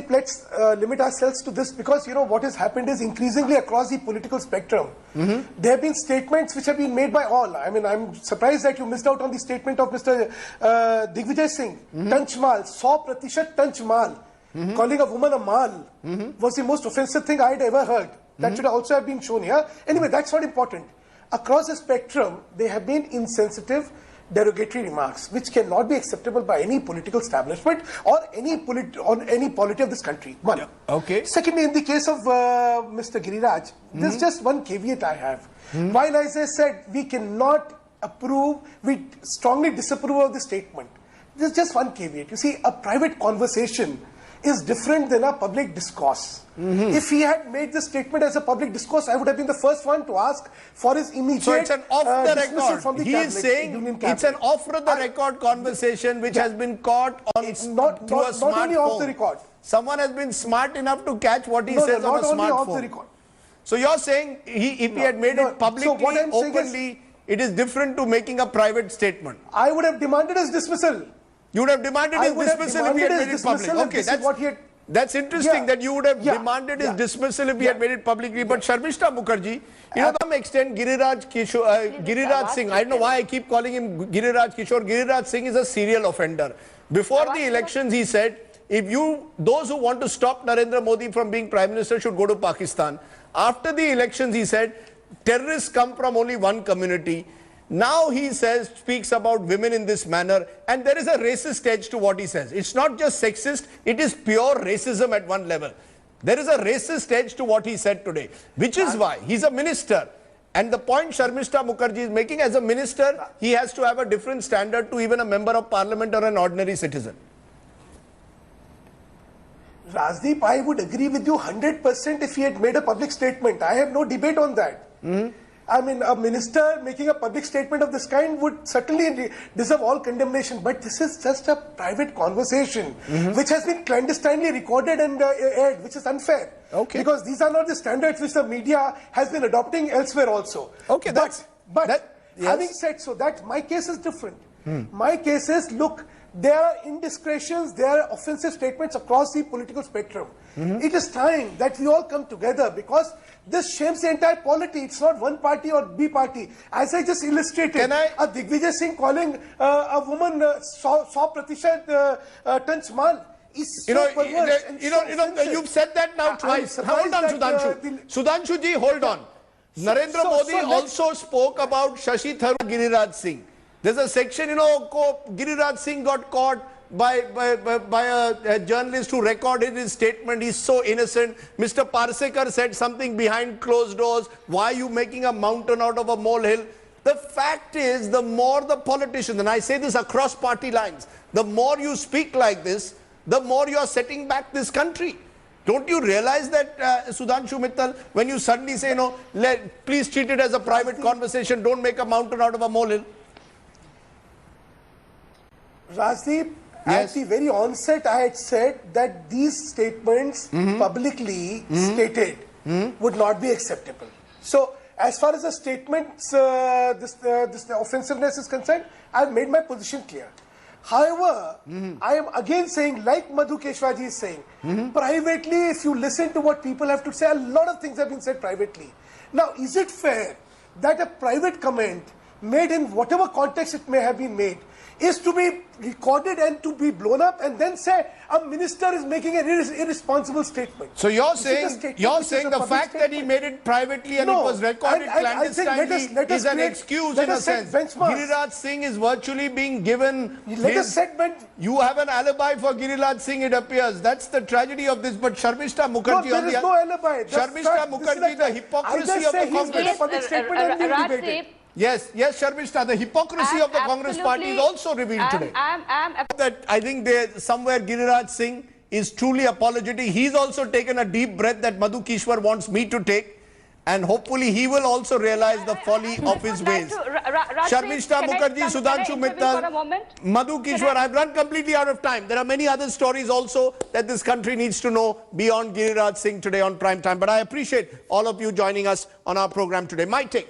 Let's limit ourselves to this because what has happened is increasingly across the political spectrum. There have been statements which have been made by all. I mean, I'm surprised that you missed out on the statement of Mr. Digvijay Singh. Tanch mal, 100% tanch mal. Calling a woman a mal was the most offensive thing I had ever heard. That should also have been shown here. Anyway, that's not important. Across the spectrum, they have been insensitive, derogatory remarks, which cannot be acceptable by any political establishment or any polity of this country. One. Yeah. Okay. Secondly, in the case of Mr. Giriraj, there's just one caveat I have. While, as I said, we cannot approve, we strongly disapprove of the statement. There's just one caveat. You see, a private conversation is different than a public discourse. If he had made this statement as a public discourse, I would have been the first one to ask for his immediate So it's an dismissal from off-the-record. the He is saying it's an off-the-record conversation which has been caught on It's not only off the record. Someone has been smart enough to catch what he No, says on a not only off the smartphone. record. So you're saying if he had made it publicly, So what I'm saying is- openly, it is different to making a private statement. I would have demanded his dismissal. You would have demanded I his would have dismissal if he had demanded made his it public. dismissal, and Okay, this is what he had. that's interesting Yeah. that you would have Yeah. demanded his Yeah. dismissal if he Yeah. had made it publicly. But Sharmishta Mukherjee, to some extent, Giriraj Singh, I don't know why I keep calling him Giriraj Kishore. Giriraj Singh is a serial offender. Before the elections, he said, those who want to stop Narendra Modi from being Prime Minister should go to Pakistan. After the elections, he said, terrorists come from only one community. Now he speaks about women in this manner, and there is a racist edge to what he says. It's not just sexist, it is pure racism at one level. There is a racist edge to what he said today, which is why he's a minister. And the point Sharmishta Mukherjee is making, as a minister, he has to have a different standard to even a member of parliament or an ordinary citizen. Rajdeep, I would agree with you 100% if he had made a public statement. I have no debate on that. I mean, a minister making a public statement of this kind would certainly deserve all condemnation. But this is just a private conversation which has been clandestinely recorded and aired, which is unfair. Okay. Because these are not the standards which the media has been adopting elsewhere also. Okay, but yes. having said so, that my case is different. My case is, look, there are indiscretions, there are offensive statements across the political spectrum. It is time that we all come together because this shames the entire polity. It's not one party or B party. As I just illustrated, a Digvijay Singh calling a woman 100% tanch mal is so perverse and so offensive. You've said that now twice. Hold on, Sudhanshu. Sudhanshu ji, hold on. Narendra Modi also spoke about Shashi Tharoor, Giriraj Singh. There's a section, Giriraj Singh got caught by a journalist who recorded his statement. He's so innocent. Mr. Parsekar said something behind closed doors. Why are you making a mountain out of a molehill? The fact is, the more the politicians, and I say this across party lines, the more you speak like this, the more you are setting back this country. Don't you realize that, Sudhanshu Mittal, when you suddenly say, please treat it as a private conversation, don't make a mountain out of a molehill? Rajdeep, at the very onset, I had said that these statements publicly stated would not be acceptable. So, as far as the statements, this offensiveness is concerned, I have made my position clear. However, I am again saying, like Madhu Keshwaji is saying, privately, if you listen to what people have to say, a lot of things have been said privately. Now, is it fair that a private comment made in whatever context it may have been made is to be recorded and to be blown up and then say a minister is making an irresponsible statement? So you're saying the fact that he made it privately and it was recorded clandestinely is an excuse in a sense. Giriraj Singh is virtually being given you have an alibi for Giriraj Singh, it appears. That's the tragedy of this. But Sharmishta Mukherjee, there is no alibi. Sharmishta Mukherjee, the hypocrisy of the Congress. Yes, Sharmishta, the hypocrisy of the Congress party is also revealed today. I think somewhere Giriraj Singh is truly apologetic. He's also taken a deep breath that Madhu Kishwar wants me to take. And hopefully he will also realize the folly of his ways. Sharmishta Mukherjee, Sudhanshu Mittal, Madhu Kishwar, I've run completely out of time. There are many other stories also that this country needs to know beyond Giriraj Singh today on Prime Time. But I appreciate all of you joining us on our program today. My take.